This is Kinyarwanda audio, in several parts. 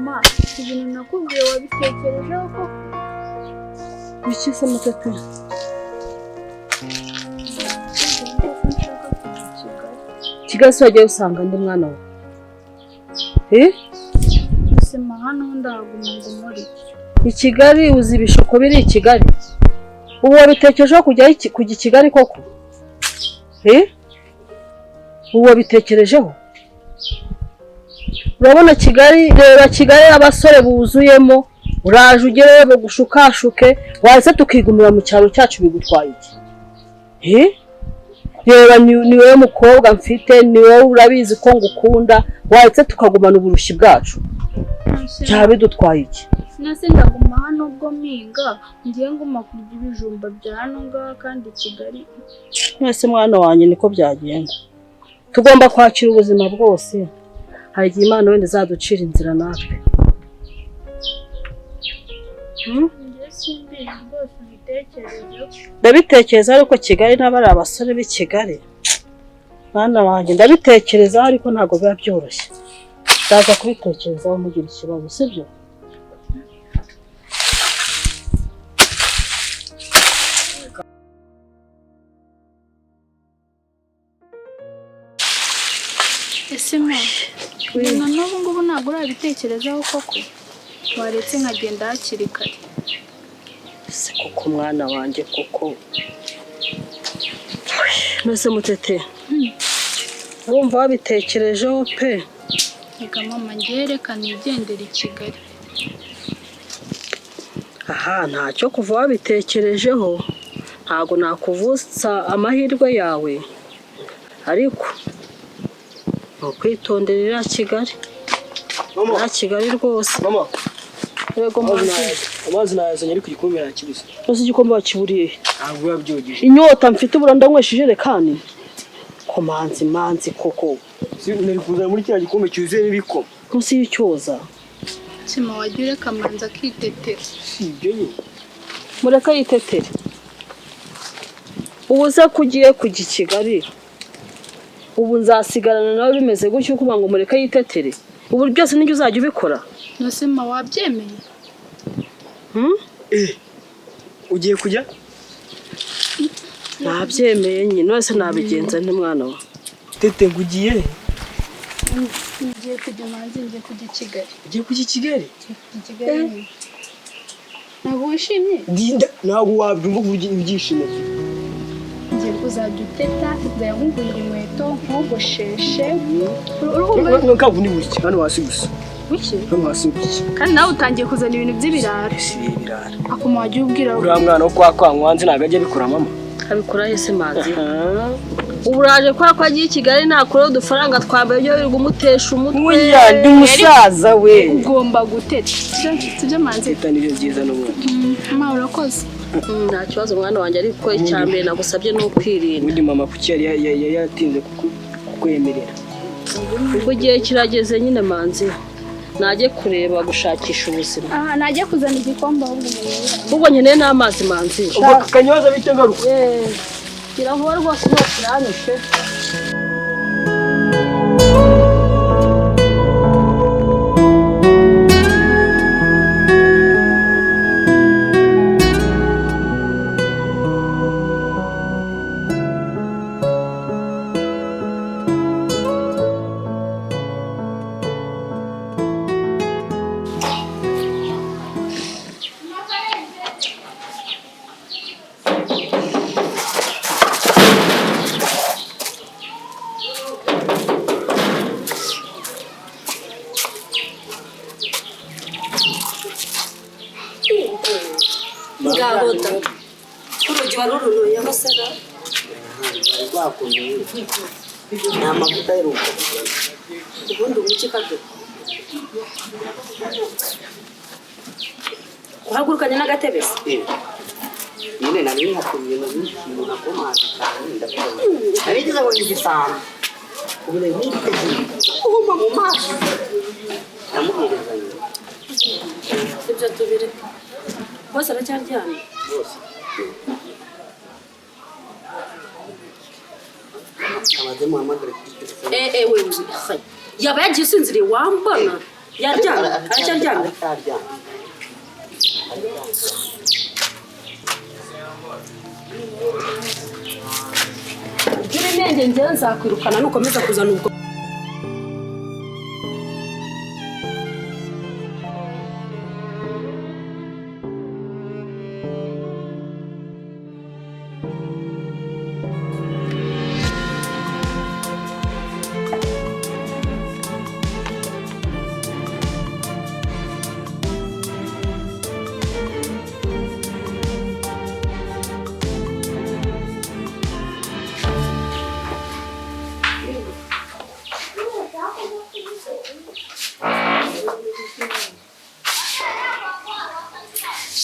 ma ibintu nakubwiye wabitekerejeho ko biki se Muteteri? Kigali se wagiye usanga ndi mwana we? Sema hano ndahaguma ngo muri I Kigali uzi ibishoko biri I Kigali? Ubu wabitekerejeho kujya Kigali koko? Ubu wabitekerejeho? Urabona Kigali, reba Kigali abasore buzuyemo, uraje ugereyo bagushukashuke, wahise tukigumira mu cyaro cyacu bigutwaye iki? Reba ni wewe mukobwa mfite, ni wewe urabizi ko ngukunda, wahise tukagumana uburushyi bwacu. Cyaba bidutwaye iki? Nase ndaguma hano ubwo mpinga, ngiye nguma kurya ibijumba bya hano ngaha kandi Kigali. Mwese mwana wanjye niko byagenda. Tugomba kwakira ubuzima bwose. Hari igihe Imana wenda izaducira inzira natwe. Ndabitekereza ariko Kigali n'abari abasore b'i Kigali. Mwana wanjye ndabitekereza ariko ntago biba byoroshye. Ndaza kubitekerezaho mugira ikibazo sibyo? Ese mwe n'ubu ngubu ntabwo urabitekerezaho koko waretse nkagenda hakiri kare? Se koko mwana wanjye koko Mese Muteteri urumva wabitekerejeho pe? Reka mama ngereka nigendera I Kigali. Aha ntacyo kuva wabitekerejeho ntago nakuvutsa amahirwe yawe ariko ukwitonderera Kigali. Mama Kigali rwose. Mama yego amazi nazanye ari kugikombe nakibise. Uzi igikombe wakiburiye? Ntabwo yabyogeje. Inyota mfite buranda nywesheje rekani. Komanzi koko. Si nari kuzana muri cya gikombe cyuzuye n'ibiko. Kusi y'icyoza. Sima wagira kamanza kitetera. Si ibyo nyine. Mureka yitetere. Ubuze kugiye kujya Kigali. Ubu nzasigarana nawe bimeze gutyo kuba ngo mureka yitetere. Ubu byose n'icyo uzajya ubikora. Nosema wabyemeye? Ugiye kujya? Nabyemeye nyine wese nabigenza nti mwana wa. Tete ngugiye. Ngiye kujya manzi ngiye kujya Kigali. Ugiye kujya Kigali? Kigali. Ntabwo wishimye? Ndinda ntabwo wabyumva kuvuga ibyishimo. Ngiye kuzajya uteta ndayagungurira inkweto nkogosheshe. Nkabu ni buki hano hasi gusa. Buki? Hano hasi buki. Kandi nawe utangiye kuzana ibintu by'ibirara. Si ibirara. Akoma wagiye ubwira uriya mwana wo kwa Mwanzi ntago ajya bikora mama. Abikora yese manzi. Uburaje kwa agiye Kigali nakora udufaranga twambaye byo biri gumutesha umutwe. Muya ndi musaza we. Ugomba guteta. Sibyo manzi. Teta nibyo byiza n'ubundi. Mama urakoze. Nta kibazo mwana wanjye ariko icyambere nagusabye no kwirinda. Undi mama kuki yari yatinze kukwemerera. Ubwo gihe kirageze nyine manzi. Najye kureba gushakisha ubuzima. Najye kuzana igikombe ahubwo. Ubwo nyine n'amazi manzi. Ubwo kanyoza bite ngaruka. Kiravuga rwose no kuranyishe. Ngabota. Urugi waruruye basara. Bakomeye. Namavuta y'urugo. Ubundi umuki kado. Uhagurukanye n'agatebe se? None nari nkakomye n'ibintu nakomaje ndavuga. Nabigeze ngo ngigisamba. Ubu ne niteze. Uhuma mu maso. Namuherezanye. Ibyo tubire. Bose aracyaryamye. Bose. Amaze Muhammad wewe. Yaba yagiye usinziriye wambona. Yaryamye. Aracyaryamye. Gira inenge njyewe nzakwirukana nukomeza kuzana ubwo.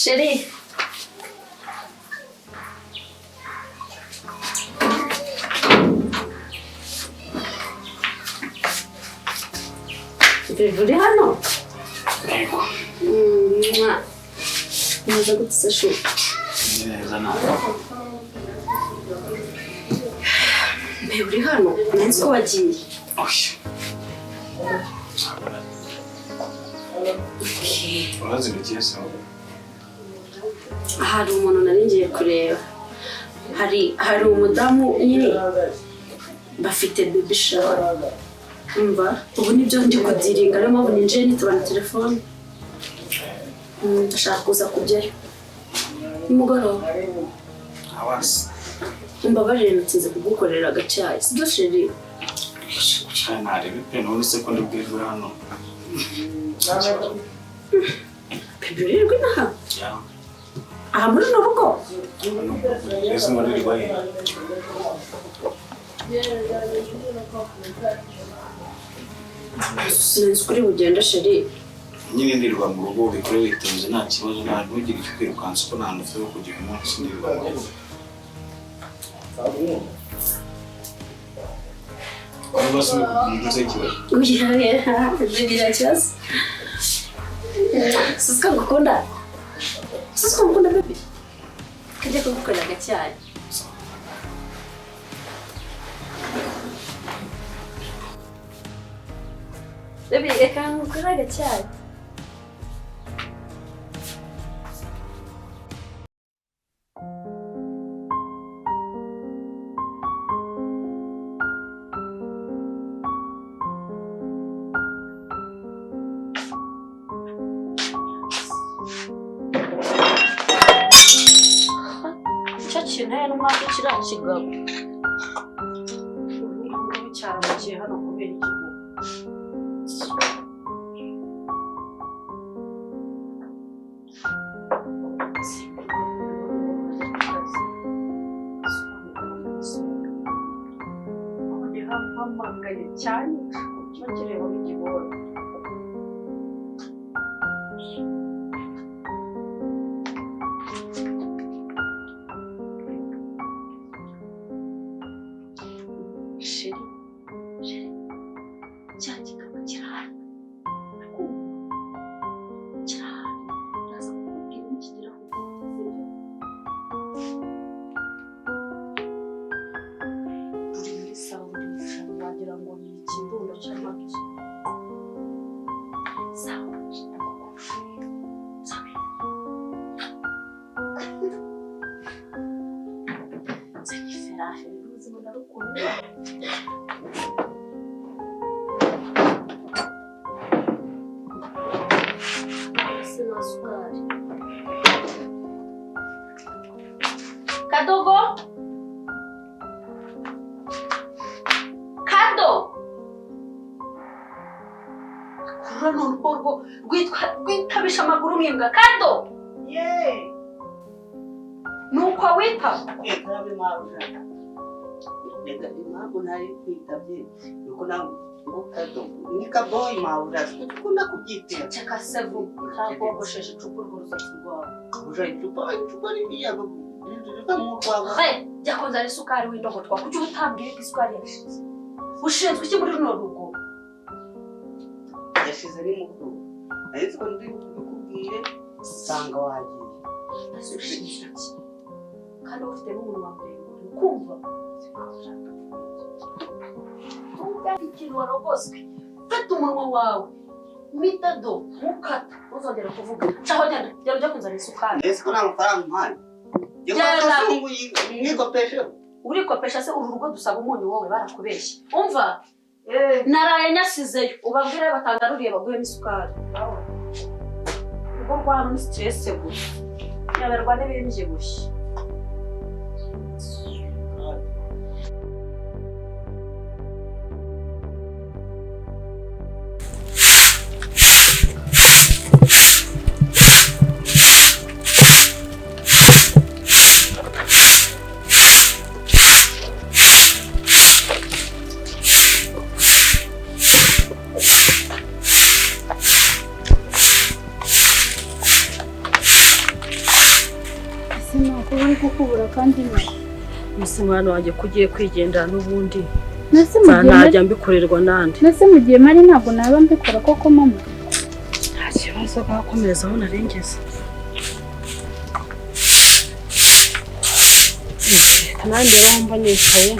Sheri. Uri hano? Yego. Neza gute se shu? Neza nawe. Uri hano? Nzi ko wagiye. Urazi bigiye se? Hari umuntu nari ngiye kureba. Hari umudamu nyine bafite baby shower. Umva, ubu nibyo ndi kudiringa rero mpamvu ninjiye nitubana telefone. Ndashaka kuza kujyayo. Nimugoroba. Awasi. Mbabarire ntize kugukorera agacyayi. Sibyo sheri? Gucana narebe pe none se ko ndibwirwa hano. Baby rero naha. Ya. Aha muri no rugo. Ese muri rwaye. Sinzi kuri bugenda sheri. Nyine ndirwa mu rugo bikore witonze nta kibazo nta ntugire icyo kwirukansa ko nta nufite yo kugira umunsi ndirwa mu rugo. Basi mbivuze ikibazo. Bigira kibazo. Sisika ngukunda. Sisika ngukunda baby. Kajya kugukorera agacyayi. Baby, reka ngukorera agacyayi. Kinaya n'umwaka kirakigabo. Ubu cyaramukiye hano kubera ikigo. Mpamagaye cyane kiba kireba nk'igihoro. Kadogo? Kado? Kurano urwo rwitabisha amaguru mwimbwa. Kado? Ye. Nuko wita? Karabe maruja. Nega imago nari kwitabye. Nuko nango kado. Nika boy maruja. Tukunda kubyitira. Cheka sevu. Ntabwo wagosheshe icupa urwo rusatsi rwawe. Uja icupa ribiya. Hey, jya konzana isukari w'indogotwa. Kuki utambwiye ko isukari yashize? Ushinzwe iki muri runo rugo? Yashize ni mukuru. Ariko ko ndi kubwire usanga wagiye. Asubishinja iki? Kandi ufite n'umuntu wambaye kumva. Tumva ikintu warogoswe. Fata umunwa wawe. mitado mukata uzongera kuvuga caho jya kunzana isukari ese ko n'amafaranga mpari yego mwikopeshe urikopesha se uru rugo dusaba umunyu wowe barakubeshye umva naraye nyasizeyo ubabwire batangaruriye baguhe n'isukari ubwo rwano ni stress gusa yaberwa n'ibindi gushya kukubura kandi Musimwana wanjye kugiye kwigendera n'ubundi nase najya mbikorerwa nande nase mu gihe mari ntabwo naba mbikora koko mama nta kibazo gakomereza aho narengeze nanjye wumva nicaye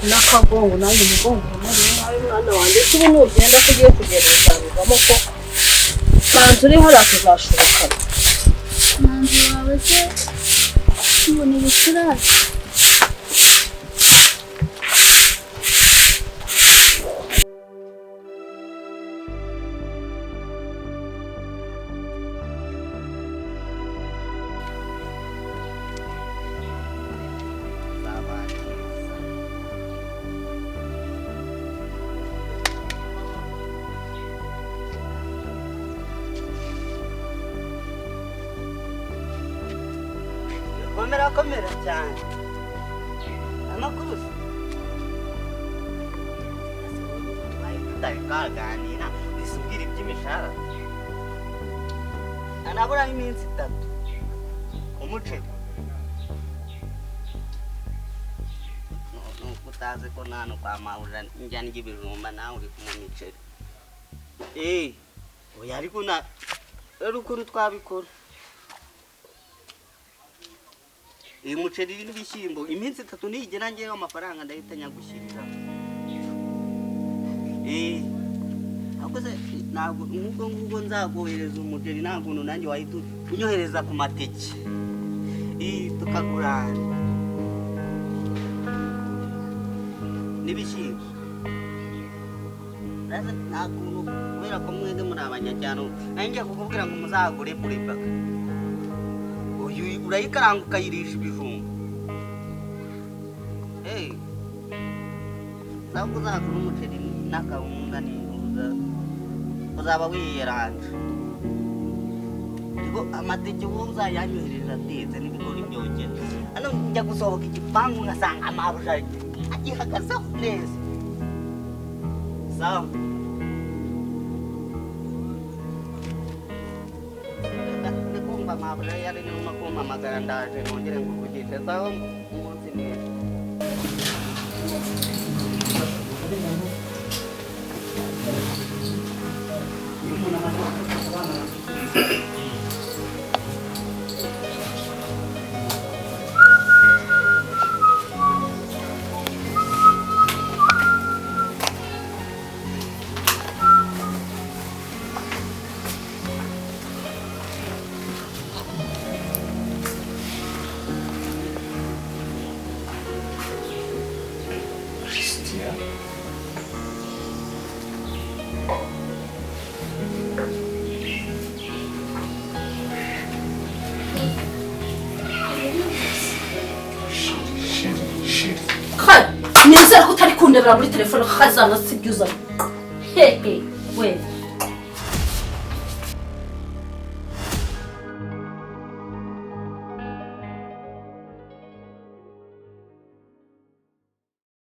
n'akagongo nanjye umugongo nawe mwana wanjye kuba nugenda kugiye kugenda uzabivamo ko manzi uri hariya tuzashoboka manzi wawe se mbona ibicurane komera cyane amakuru tutakaganira bisubwira iby'imishahara anabura iminsi 3 umuceri utazi ko nano kwa mahurira njyana y'ibijumba nawe uri kumwe miceri oya ariko na rukuru twabikora uyu muceri n'ibishyimbo iminsi 3 nigera ngewe amafaranga ndahita nyagushyirira ahubwo se ntabwo ngubwo nzagohereza umuceri ntabwo nanjye wahita unyohereza ku mateke tukagurana n'ibishyimbo ntabwo kubera ko mwese muri abanyacyaro nanjye kukubwira ngo muzagure muri baka urayikaranga ukayirisha ibijumba ntabwo uzagura umuceri n'akawunga uzaba wiyeranje amateke wowe uzayanyohereza atetse n'ibigori byogera hano njya gusohoka igipangu ngasanga amabuja agihagazeho neza sawa Mabra yari no makoma maganda je nongere ngukugishe sawa umunsi neza nizera ko utari kundebera muri telefone khazana sibyuza hehe we